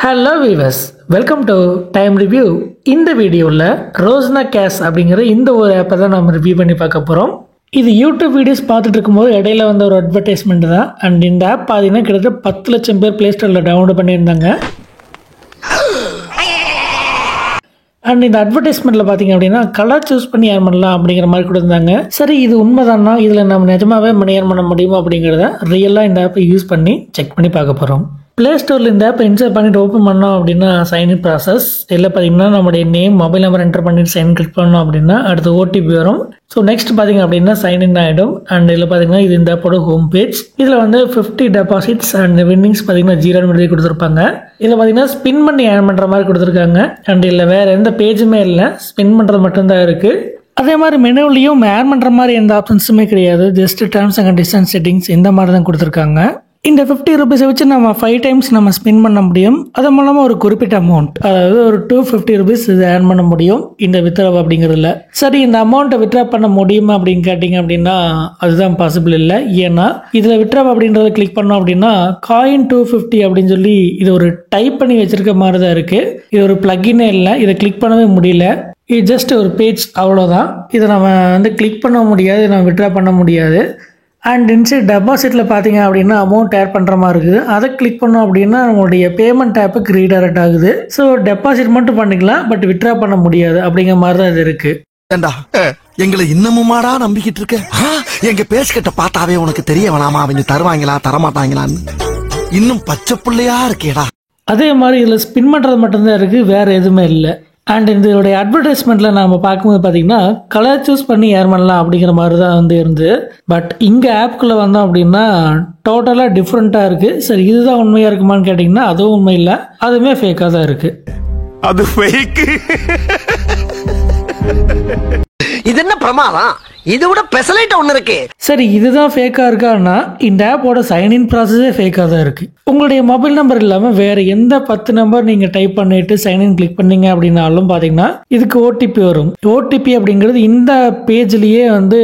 Hello viewers, welcome to time review. இந்த வீடியோவில் ரோஸ்னா cash அப்படிங்கிற இந்த ஒரு ஆப்பை தான் நம்ம ரிவ்யூ பண்ணி பார்க்க போகிறோம். இது யூடியூப் வீடியோஸ் பார்த்துட்டு இருக்கும்போது இடையில வந்த ஒரு அட்வர்டைஸ்மெண்ட் தான். அண்ட் இந்த ஆப் பார்த்தீங்கன்னா கிட்டத்தட்ட 10 லட்சம் பேர் ப்ளே ஸ்டோரில் டவுன்லோட் பண்ணியிருந்தாங்க. அண்ட் இந்த அட்வர்டைஸ்மெண்ட்டில் பார்த்தீங்க அப்படின்னா கலர் சூஸ் பண்ணி ஏர்ன் பண்ணலாம் அப்படிங்கிற மாதிரி கொடுத்துருந்தாங்க. சரி, இது உண்மைதானா, இதில் நம்ம நிஜமாவே மணி ஏர்ன் பண்ண முடியுமா அப்படிங்கிறத ரியலாக இந்த ஆப்பை யூஸ் பண்ணி செக் பண்ணி பார்க்க போகிறோம். ப்ளே ஸ்டோரில் இந்த ஆப்பை இன்ஸ்டால் பண்ணிட்டு ஓப்பன் பண்ணோம் அப்படின்னா சைன்இன் ப்ராசஸ். இதில் பார்த்தீங்கன்னா நம்மளுடைய நேம், மொபைல் நம்பர் என்டர் பண்ணிட்டு சைன் கிளிக் பண்ணோம் அப்படின்னா அடுத்து ஓடிபி வரும். ஸோ நெக்ஸ்ட் பார்த்தீங்க அப்படின்னா சைன்இன் ஆகிடும். அண்ட் இதில் பார்த்தீங்கன்னா இது இந்த ஆப்போட ஹோம் பேஜ். இதில் வந்து 50 டெபாசிட்ஸ் அண்ட் வின்னிங்ஸ் பார்த்தீங்கன்னா 0 கொடுத்துருப்பாங்க. இதில் பார்த்தீங்கன்னா ஸ்பின் பண்ணி ஏர்ன் பண்ணுற மாதிரி கொடுத்துருக்காங்க. அண்ட் இதில் வேறு எந்த பேஜுமே இல்லை, ஸ்பின் பண்ணுறது மட்டும்தான் இருக்குது. அதே மாதிரி மெனுவிலையும் ஏர்ன் பண்ணுற மாதிரி எந்த ஆப்ஷன்ஸுமே கிடையாது. Just terms and conditions settings இந்த மாதிரி தான் கொடுத்துருக்காங்க. இந்த 50 ரூபீஸை வச்சு நம்ம 5 டைம்ஸ் நம்ம ஸ்பின் பண்ண முடியும். அது மூலமாக ஒரு குறிப்பிட்ட அமௌண்ட், அதாவது ஒரு 250 ரூபீஸ் இது ஏர்ன் பண்ண முடியும் இந்த வித்ரா அப்படிங்கிறதுல. சரி, இந்த அமௌண்ட்டை வித்ரா பண்ண முடியுமா அப்படின்னு கேட்டிங்க அப்படின்னா அதுதான் பாசிபிள் இல்லை. ஏன்னா இதில் வித்ரா அப்படின்றத கிளிக் பண்ணோம் அப்படின்னா காயின் 250 அப்படின்னு சொல்லி இது ஒரு டைப் பண்ணி வச்சிருக்க மாதிரி தான் இருக்குது. இது ஒரு பிளக்கினே இல்லை, இதை கிளிக் பண்ணவே முடியல. இது ஜஸ்ட் ஒரு பேஜ், அவ்வளோதான். இதை நம்ம வந்து கிளிக் பண்ண முடியாது, நம்ம வித்ரா பண்ண முடியாது. அண்ட் இன்சைட் டெபாசிட்டில் பார்த்தீங்க அப்படின்னா அமௌண்ட் ஆட் பண்ணுற மாதிரி இருக்குது. அதை கிளிக் பண்ணோம் அப்படின்னா நம்மளுடைய பேமெண்ட் ஆப்புக்கு ரீடைரக்ட் ஆகுது. ஸோ டெபாசிட் மட்டும் பண்ணிக்கலாம், பட் வித்ரா பண்ண முடியாது அப்படிங்கிற மாதிரி தான் இது இருக்குது. எங்களை இன்னமுமாடா நம்பிக்கிட்டு இருக்க? எங்க பேசிக்கிட்ட பார்த்தாவே உனக்கு தெரிய வேணாமா அவங்க தருவாங்களா தரமாட்டாங்களான்னு? இன்னும் பச்சை பிள்ளையா இருக்கேடா. அதே மாதிரி இதில் ஸ்பின் பண்ணுறது மட்டும்தான் இருக்குது, வேறு எதுவுமே இல்லை. அண்ட் இதோடைய அட்வர்டைஸ்மெண்ட்டில் நம்ம பார்க்கும்போது பார்த்தீங்கன்னா கலர் சூஸ் பண்ணி ஏர்ன் பண்ணலாம் அப்படிங்கிற மாதிரி தான் வந்து இருந்து. பட் இங்கே ஆப்குள்ளே வந்தோம் அப்படின்னா டோட்டலாக டிஃப்ரெண்ட்டாக இருக்குது. சரி, இதுதான் உண்மையாக இருக்குமான்னு கேட்டிங்கன்னா அதுவும் உண்மை இல்லை, அதுவுமே ஃபேக்காக தான் இருக்குது. அது ஃபேக். இது என்ன பிரமாதம்? இது விட பெசலைட் ஒன்று இருக்கு. சரி, இதுதான் ஃபேக்காக இருக்கான்னா இந்த ஆப்போட சைன்இன் ப்ராசஸே ஃபேக்காக தான் இருக்குது. உங்களுடைய மொபைல் நம்பர் இல்லாமல் வேறு எந்த 10 நம்பர் நீங்கள் டைப் பண்ணிட்டு சைன்இன் கிளிக் பண்ணீங்க அப்படின்னாலும் பார்த்தீங்கன்னா இதுக்கு ஓடிபி வரும். ஓடிபி அப்படிங்கிறது இந்த பேஜ்லேயே வந்து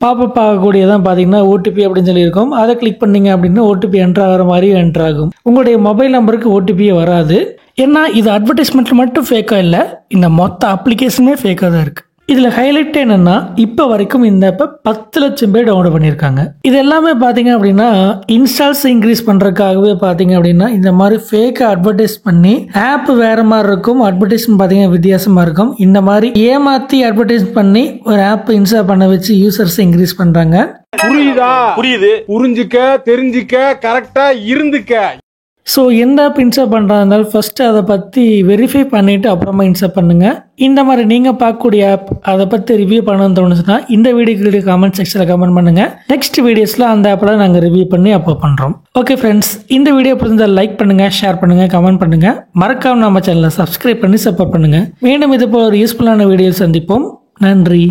பாப்பப் ஆகக்கூடியதான் பார்த்தீங்கன்னா ஓடிபி அப்படின்னு சொல்லியிருக்கோம். அதை கிளிக் பண்ணீங்க அப்படின்னா ஓடிபி என்ட்ரு ஆகிற மாதிரி என்ட்ரு ஆகும். உங்களுடைய மொபைல் நம்பருக்கு ஓடிபியே வராது. ஏன்னா இது அட்வர்டைஸ்மெண்ட் மட்டும் ஃபேக்காக இல்லை, இந்த மொத்த அப்ளிகேஷனே ஃபேக்காக தான் இருக்குது. இதில் ஹைலைட் என்னன்னா இப்போ வரைக்கும் இந்த ஆப்பை 10 லட்சம் பேர் டவுன்லோட் பண்ணியிருக்காங்க. இது எல்லாமே பார்த்தீங்க அப்படின்னா இன்ஸ்டால்ஸ் இன்க்ரீஸ் பண்ணுறதுக்காகவே பார்த்தீங்க அப்படின்னா இந்த மாதிரி ஃபேக்காக அட்வர்டைஸ் பண்ணி ஆப் வேற மாதிரி இருக்கும், அட்வர்டைஸ்மெண்ட் பார்த்தீங்கன்னா வித்தியாசமாக இருக்கும். இந்த மாதிரி ஏமாற்றி அட்வர்டைஸ் பண்ணி ஒரு ஆப் இன்ஸ்டால் பண்ண வச்சு யூசர்ஸ் இன்க்ரீஸ் பண்ணுறாங்க. புரியுதா? புரியுது. புரிஞ்சுக்க, தெரிஞ்சுக்க, கரெக்டா இருந்துக்க. ஸோ எந்த ஆப் இன்ஸ்டால் பண்ணுறதா இருந்தாலும் ஃபஸ்ட்டு அதை பற்றி வெரிஃபை பண்ணிவிட்டு அப்புறமா இன்ஸ்டால் பண்ணுங்கள். இந்த மாதிரி நீங்கள் பார்க்கக்கூடிய ஆப் அதை பற்றி ரிவ்யூ பண்ணணும்னு தோணுச்சுன்னா இந்த வீடியோக்கு கமெண்ட் செக்ஷனில் கமெண்ட் பண்ணுங்கள். நெக்ஸ்ட் வீடியோஸில் அந்த ஆப்பில் நாங்கள் ரிவ்யூ பண்ணி அப்லோட் பண்ணுறோம். ஓகே ஃப்ரெண்ட்ஸ், இந்த வீடியோ பிடிச்சிருந்தால் லைக் பண்ணுங்கள், ஷேர் பண்ணுங்கள், கமெண்ட் பண்ணுங்கள். மறக்காமல் நம்ம சேனலை சப்ஸ்கிரைப் பண்ணி சப்போர்ட் பண்ணுங்கள். மீண்டும் இது போல் ஒரு யூஸ்ஃபுல்லான வீடியோ சந்திப்போம். நன்றி.